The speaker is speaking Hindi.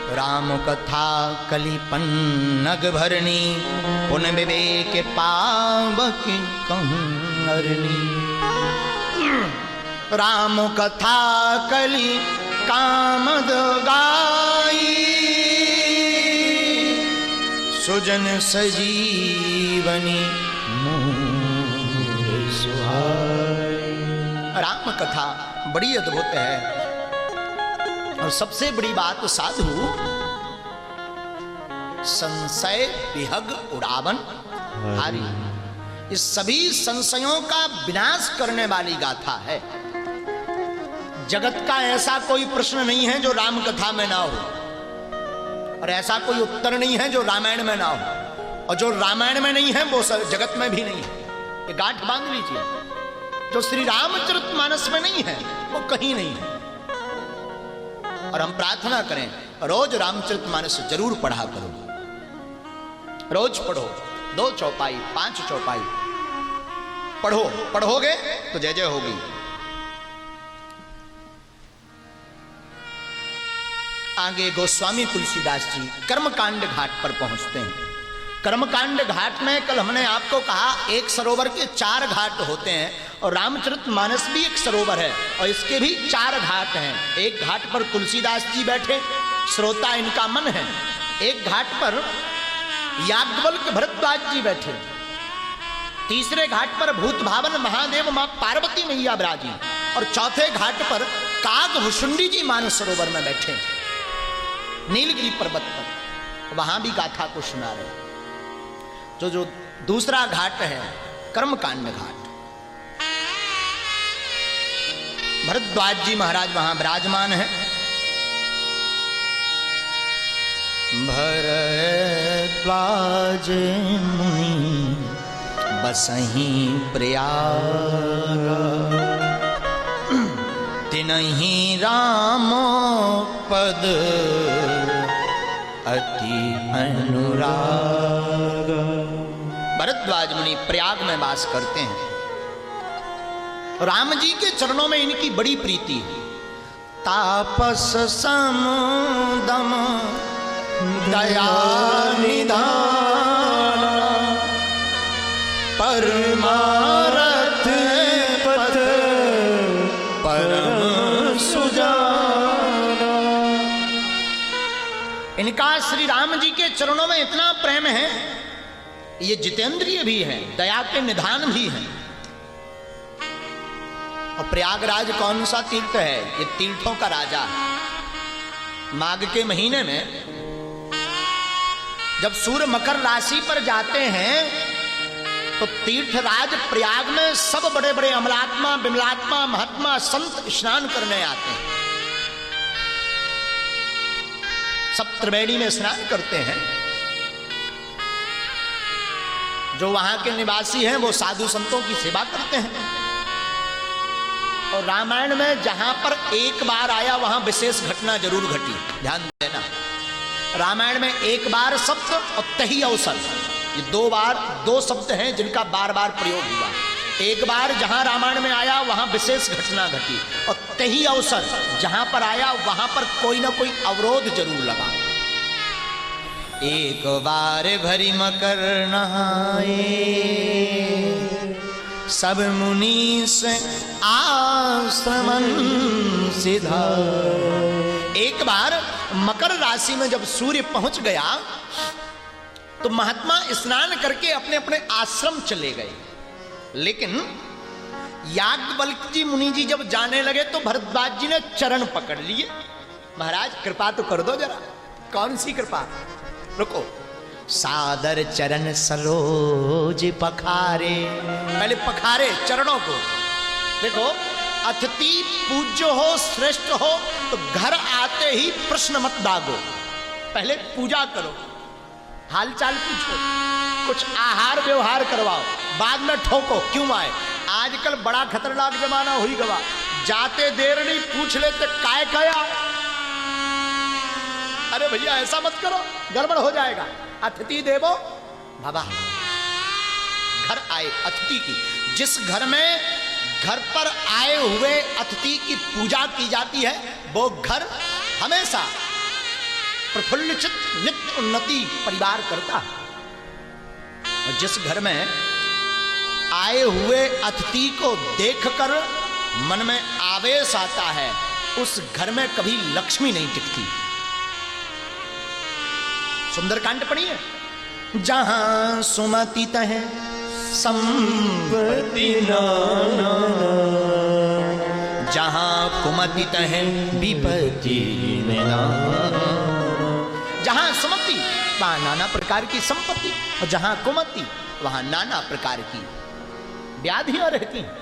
राम कथा कली पन्नग भरनी, पुन विवेक पावक कहरनी। राम कथा कली कामद गाई, सुजन सजीवनी मोर सुहाई। राम कथा बड़ी अद्भुत है। और सबसे बड़ी बात साधु, संशय विहग उड़ावन हारी, इस सभी संशयों का विनाश करने वाली गाथा है। जगत का ऐसा कोई प्रश्न नहीं है जो राम कथा में ना हो, और ऐसा कोई उत्तर नहीं है जो रामायण में ना हो, और जो रामायण में नहीं है वो जगत में भी नहीं है। ये गांठ बांध लीजिए, जो श्री रामचरितमानस में नहीं है वो कहीं नहीं है। और हम प्रार्थना करें रोज रामचरितमानस जरूर पढ़ा करो, रोज पढ़ो, 2 चौपाई 5 चौपाई पढ़ो, पढ़ोगे तो जय जय होगी। आगे गोस्वामी तुलसीदास जी कर्मकांड घाट पर पहुंचते हैं। कर्मकांड घाट में कल हमने आपको कहा एक सरोवर के 4 घाट होते हैं, और रामचरितमानस भी एक सरोवर है, और इसके भी 4 घाट हैं। एक घाट पर तुलसीदास जी बैठे, श्रोता इनका मन है। एक घाट पर याज्ञवल्क्य भरद्वाज जी बैठे, तीसरे घाट पर भूत भावन महादेव मां पार्वती मैया विराजी, और चौथे घाट पर कागभुषुंडी जी मानस सरोवर में बैठे नीलगिरी पर्वत पर, वहां भी गाथा को सुना रहे। जो दूसरा घाट है कर्मकांड घाट, भरद्वाज जी महाराज वहां विराजमान है। भरद्वाज मुनि बसहीं प्रयाग, तिनहि राम पद अति अनुराग। भरद्वाज मुनि प्रयाग में वास करते हैं। राम जी के चरणों में इनकी बड़ी प्रीति है। तापस समदम दया निधान, परमारथ पथ परम सुजाना। इनका श्री राम जी के चरणों में इतना प्रेम है, ये जितेंद्रिय भी है, दया के निधान भी है। और प्रयागराज कौन सा तीर्थ है? ये तीर्थों का राजा है। माघ के महीने में जब सूर्य मकर राशि पर जाते हैं तो तीर्थराज प्रयाग में सब बड़े बड़े अमलात्मा, विमलात्मा, महात्मा, संत स्नान करने आते हैं। सब त्रिवेणी में स्नान करते हैं। जो वहां के निवासी हैं वो साधु संतों की सेवा करते हैं। और रामायण में जहां पर एक बार आया वहां विशेष घटना जरूर घटी, ध्यान देना। रामायण में एक बार शब्द और तही अवसर, ये 2 बार 2 शब्द हैं जिनका बार बार प्रयोग हुआ। एक बार जहां रामायण में आया वहां विशेष घटना घटी, और तही अवसर जहां पर आया वहां पर कोई ना कोई अवरोध जरूर लगा। एक बार भरी मकर नहाए, सब मुनि से आश्रमन सिधा। एक बार मकर राशि में जब सूर्य पहुंच गया तो महात्मा स्नान करके अपने अपने आश्रम चले गए। लेकिन याज्ञवल्क्य जी मुनि जी जब जाने लगे तो भरद्वाज जी ने चरण पकड़ लिए। महाराज कृपा तो कर दो जरा। कौन सी कृपा? रुको। सादर चरण सरोज पखारे, पहले पखारे चरणों को। देखो, अतिथि पूज्य हो, श्रेष्ठ हो तो घर आते ही प्रश्न मत दागो, पहले पूजा करो, हालचाल पूछो, कुछ आहार व्यवहार करवाओ, बाद में ठोको क्यों आए। आजकल बड़ा खतरनाक जमाना हुई गवा, जाते देर नहीं पूछ लेते काय कया। अरे भैया ऐसा मत करो, गड़बड़ हो जाएगा। अतिथि देवो बाबा, घर आए अतिथि की, जिस घर में घर पर आए हुए अतिथि की पूजा की जाती है वो घर हमेशा प्रफुल्लित नित्य उन्नति परिवार करता। और जिस घर में आए हुए अतिथि को देखकर मन में आवेश आता है, उस घर में कभी लक्ष्मी नहीं टिकती। सुंदरकांड पढ़िए, जहां सुमति तह संपत्ति नाना, जहां कुमति तह विपत्ति नाना। जहां सुमति वहां नाना प्रकार की संपत्ति, और जहां कुमति वहां नाना प्रकार की व्याधियां रहती हैं।